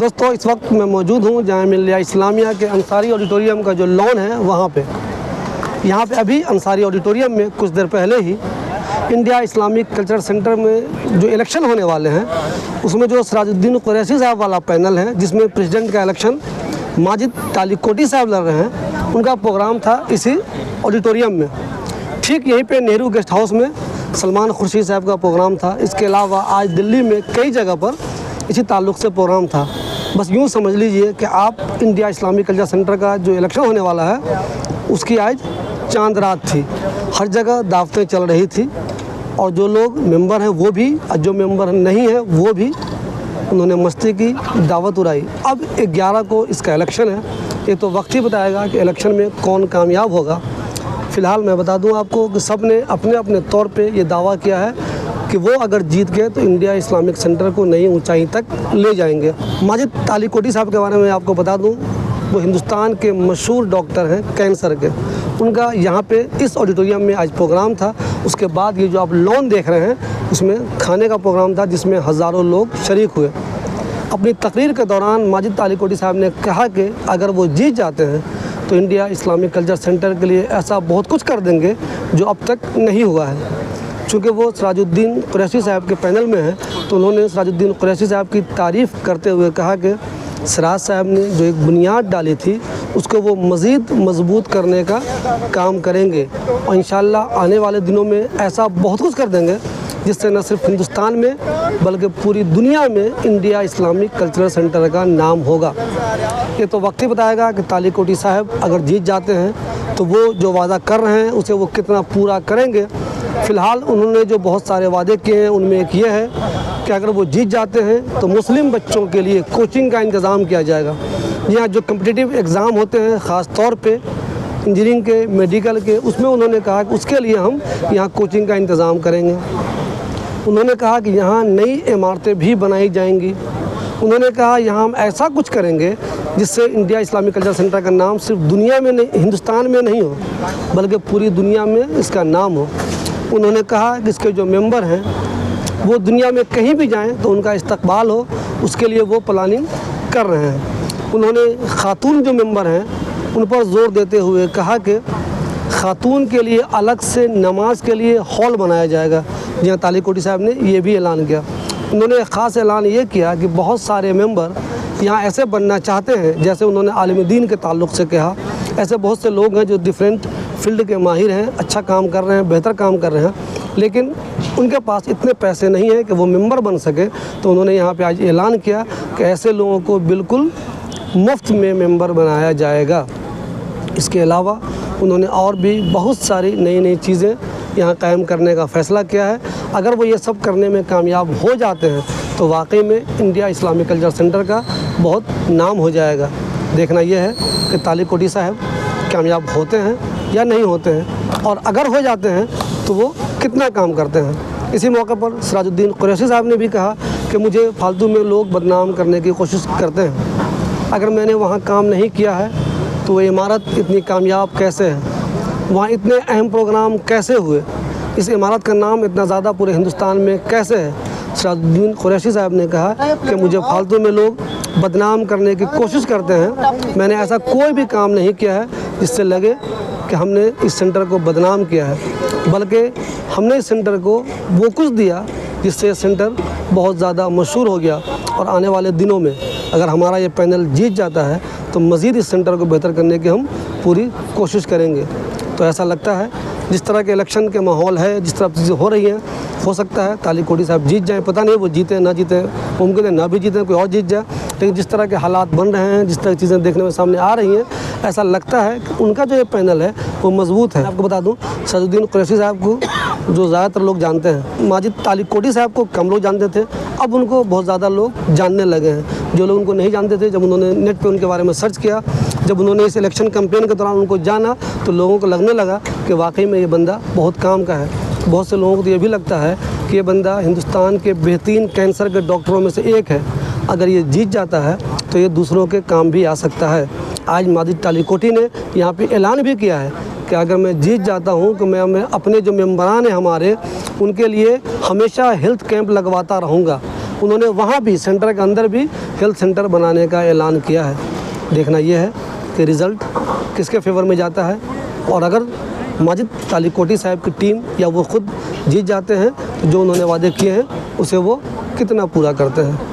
दोस्तों, इस वक्त मैं मौजूद हूँ जामिया मिल्लिया इस्लामिया के अंसारी ऑडिटोरियम का जो लॉन है वहाँ पे। यहाँ पे अभी अंसारी ऑडिटोरियम में कुछ देर पहले ही इंडिया इस्लामिक कल्चर सेंटर में जो इलेक्शन होने वाले हैं उसमें जो सिराजुद्दीन कुरैशी साहब वाला पैनल है, जिसमें प्रेसिडेंट का इलेक्शन माजिद तालिकोटी साहब लड़ रहे हैं, उनका प्रोग्राम था इसी ऑडिटोरियम में। ठीक यहीं पे नेहरू गेस्ट हाउस में सलमान खुर्शीद साहब का प्रोग्राम था। इसके अलावा आज दिल्ली में कई जगह पर इसी ताल्लुक़ से प्रोग्राम था। बस यूँ समझ लीजिए कि आप इंडिया इस्लामिक कल्चर सेंटर का जो इलेक्शन होने वाला है उसकी आज चांद रात थी। हर जगह दावतें चल रही थी और जो लोग मेंबर हैं वो भी और जो मेंबर नहीं हैं वो भी उन्होंने मस्ती की, दावत उड़ाई। अब 11 को इसका इलेक्शन है। ये तो वक्त ही बताएगा कि इलेक्शन में कौन कामयाब होगा। फ़िलहाल मैं बता दूं आपको कि सब ने अपने अपने तौर पे ये दावा किया है कि वो अगर जीत गए तो इंडिया इस्लामिक सेंटर को नई ऊंचाई तक ले जाएंगे। माजिद तालिकोटी साहब के बारे में आपको बता दूं, वो हिंदुस्तान के मशहूर डॉक्टर हैं कैंसर के। उनका यहाँ पे इस ऑडिटोरियम में आज प्रोग्राम था। उसके बाद ये जो आप लॉन देख रहे हैं उसमें खाने का प्रोग्राम था जिसमें हज़ारों लोग शरीक हुए। अपनी तकरीर के दौरान माजिद तालिकोटी साहब ने कहा कि अगर वो जीत जाते हैं तो इंडिया इस्लामिक कल्चर सेंटर के लिए ऐसा बहुत कुछ कर देंगे जो अब तक नहीं हुआ है। चूँकि वो सिराजुद्दीन कुरैशी साहब के पैनल में हैं तो उन्होंने सिराजुद्दीन कुरैशी साहब की तारीफ़ करते हुए कहा कि सिराज साहब ने जो एक बुनियाद डाली थी उसको वो मज़ीद मजबूत करने का काम करेंगे और इंशाअल्लाह आने वाले दिनों में ऐसा बहुत कुछ कर देंगे जिससे न सिर्फ हिंदुस्तान में बल्कि पूरी दुनिया में इंडिया इस्लामिक कल्चरल सेंटर का नाम होगा। ये तो वक्त ही बताएगा कि तालिकोटी साहब अगर जीत जाते हैं तो वो जो वादा कर रहे हैं उसे वो कितना पूरा करेंगे। फ़िलहाल उन्होंने जो बहुत सारे वादे किए हैं उनमें एक ये है कि अगर वो जीत जाते हैं तो मुस्लिम बच्चों के लिए कोचिंग का इंतज़ाम किया जाएगा। यहाँ जो कम्पिटिटिव एग्ज़ाम होते हैं ख़ास तौर पे इंजीनियरिंग के, मेडिकल के, उसमें उन्होंने कहा कि उसके लिए हम यहाँ कोचिंग का इंतज़ाम करेंगे। उन्होंने कहा कि यहाँ नई इमारतें भी बनाई जाएंगी। उन्होंने कहा यहाँ हम ऐसा कुछ करेंगे जिससे इंडिया इस्लामिक कल्चर सेंटर का नाम सिर्फ दुनिया में नहीं, हिंदुस्तान में नहीं हो बल्कि पूरी दुनिया में इसका नाम हो। उन्होंने कहा कि इसके जो मेंबर हैं वो दुनिया में कहीं भी जाएं तो उनका इस्तकबाल हो, उसके लिए वो प्लानिंग कर रहे हैं। उन्होंने ख़ातून जो मेंबर हैं उन पर ज़ोर देते हुए कहा कि ख़ातून के लिए अलग से नमाज के लिए हॉल बनाया जाएगा। जहाँ तालिकोटी साहब ने ये भी ऐलान किया। उन्होंने ख़ास ऐलान ये किया कि बहुत सारे मेंबर यहाँ ऐसे बनना चाहते हैं, जैसे उन्होंने आलिम दीन के ताल्लुक़ से कहा, ऐसे बहुत से लोग हैं जो डिफरेंट फील्ड के माहिर हैं, अच्छा काम कर रहे हैं, बेहतर काम कर रहे हैं, लेकिन उनके पास इतने पैसे नहीं हैं कि वो मेंबर बन सके। तो उन्होंने यहाँ पे आज ऐलान किया कि ऐसे लोगों को बिल्कुल मुफ्त में मेंबर बनाया जाएगा। इसके अलावा उन्होंने और भी बहुत सारी नई नई चीज़ें यहाँ कायम करने का फ़ैसला किया है। अगर वो ये सब करने में कामयाब हो जाते हैं तो वाकई में इंडिया इस्लामिक कल्चर सेंटर का बहुत नाम हो जाएगा। देखना यह है कि तालिकोटी साहब कामयाब होते हैं या नहीं होते हैं, और अगर हो जाते हैं तो वो कितना काम करते हैं। इसी मौके पर सिराजुद्दीन कुरैशी साहब ने भी कहा कि मुझे फालतू में लोग बदनाम करने की कोशिश करते हैं। अगर मैंने वहाँ काम नहीं किया है तो वो इमारत इतनी कामयाब कैसे है, वहाँ इतने अहम प्रोग्राम कैसे हुए, इस इमारत का नाम इतना ज़्यादा पूरे हिंदुस्तान में कैसे है। सिराजुद्दीन कुरैशी साहब ने कहा कि मुझे फालतू में लोग बदनाम करने की कोशिश करते हैं। मैंने ऐसा कोई भी काम नहीं किया है जिससे लगे कि हमने इस सेंटर को बदनाम किया है, बल्कि हमने इस सेंटर को वो कुछ दिया जिससे ये सेंटर बहुत ज़्यादा मशहूर हो गया। और आने वाले दिनों में अगर हमारा ये पैनल जीत जाता है तो मज़ीद इस सेंटर को बेहतर करने की हम पूरी कोशिश करेंगे। तो ऐसा लगता है जिस तरह के इलेक्शन के माहौल है, जिस तरह चीज़ें हो रही हैं, हो सकता है तालिकोटी साहब जीत जाएं। पता नहीं वो जीते ना जीते, मुमकिन है ना भी जीते, कोई और जीत जाए। लेकिन जिस तरह के हालात बन रहे हैं, जिस तरह की चीज़ें देखने में सामने आ रही हैं, ऐसा लगता है कि उनका जो ये पैनल है वो मजबूत है। आपको बता दूं, सिराजुद्दीन कुरैशी साहब को जो ज़्यादातर लोग जानते हैं, माजिद तालिकोटी साहब को कम लोग जानते थे, अब उनको बहुत ज़्यादा लोग जानने लगे हैं। जो लोग उनको नहीं जानते थे, जब उन्होंने नेट पे उनके बारे में सर्च किया, जब उन्होंने इस इलेक्शन कैंपेन के दौरान उनको जाना, तो लोगों को लगने लगा कि वाकई में ये बंदा बहुत काम का है। बहुत से लोगों को तो ये भी लगता है कि ये बंदा हिंदुस्तान के बेहतरीन कैंसर के डॉक्टरों में से एक है। अगर ये जीत जाता है तो ये दूसरों के काम भी आ सकता है। आज माजिद तालिकोटी ने यहाँ पे ऐलान भी किया है कि अगर मैं जीत जाता हूँ कि मैं अपने जो मेंबरान हैं हमारे, उनके लिए हमेशा हेल्थ कैंप लगवाता रहूँगा। उन्होंने वहाँ भी सेंटर के अंदर भी हेल्थ सेंटर बनाने का ऐलान किया है। देखना ये है कि रिज़ल्ट किसके फेवर में जाता है, और अगर माजिद तालिकोटी साहब की टीम या वो खुद जीत जाते हैं तो जो उन्होंने वादे किए हैं उसे वो कितना पूरा करते हैं।